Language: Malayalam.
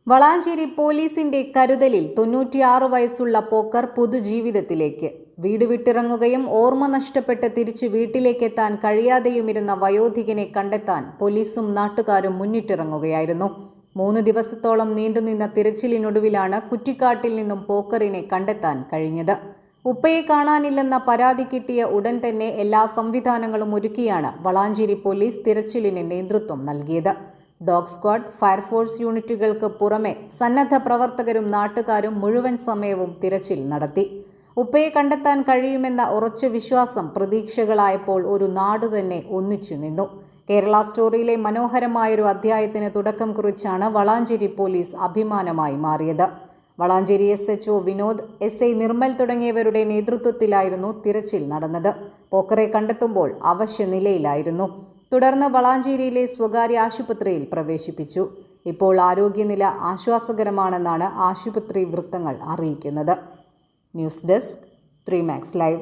വളാഞ്ചേരി പോലീസിന്റെ കരുതലിൽ 96 വയസ്സുള്ള പോക്കർ പുതുജീവിതത്തിലേക്ക്. വീട് വിട്ടിറങ്ങുകയും ഓർമ്മ നഷ്ടപ്പെട്ട് തിരിച്ചു വീട്ടിലേക്കെത്താൻ കഴിയാതെയുമിരുന്ന വയോധികനെ കണ്ടെത്താൻ പോലീസും നാട്ടുകാരും മുന്നിട്ടിറങ്ങുകയായിരുന്നു. 3 ദിവസത്തോളം നീണ്ടുനിന്ന തിരച്ചിലിനൊടുവിലാണ് കുറ്റിക്കാട്ടിൽ നിന്നും പോക്കറിനെ കണ്ടെത്താൻ കഴിഞ്ഞത്. ഉപ്പയെ കാണാനില്ലെന്ന പരാതി കിട്ടിയ ഉടൻ തന്നെ എല്ലാ സംവിധാനങ്ങളും ഒരുക്കിയാണ് വളാഞ്ചേരി പോലീസ് തിരച്ചിലിന് നേതൃത്വം നൽകിയത്. ഡോഗ് സ്ക്വാഡ്, ഫയർഫോഴ്സ് യൂണിറ്റുകൾക്ക് പുറമെ സന്നദ്ധ പ്രവർത്തകരും നാട്ടുകാരും മുഴുവൻ സമയവും തിരച്ചിൽ നടത്തി. ഉപ്പയെ കണ്ടെത്താൻ കഴിയുമെന്ന ഉറച്ച വിശ്വാസം പ്രതീക്ഷകളായപ്പോൾ ഒരു നാട് തന്നെ ഒന്നിച്ചു നിന്നു. കേരള സ്റ്റോറിയിലെ മനോഹരമായൊരു അധ്യായത്തിന് തുടക്കം കുറിച്ചാണ് വളാഞ്ചേരി പോലീസ് അഭിമാനമായി മാറിയത്. വളാഞ്ചേരി SHO വിനോദ്, SI നിർമ്മൽ തുടങ്ങിയവരുടെ നേതൃത്വത്തിലായിരുന്നു തിരച്ചിൽ നടന്നത്. പോക്കറെ കണ്ടെത്തുമ്പോൾ അവശ്യനിലയിലായിരുന്നു. തുടർന്ന് വളാഞ്ചേരിയിലെ സ്വകാര്യ ആശുപത്രിയിൽ പ്രവേശിപ്പിച്ചു. ഇപ്പോൾ ആരോഗ്യനില ആശ്വാസകരമാണെന്നാണ് ആശുപത്രി വൃത്തങ്ങൾ അറിയിക്കുന്നത്. News desk 3 Max Live.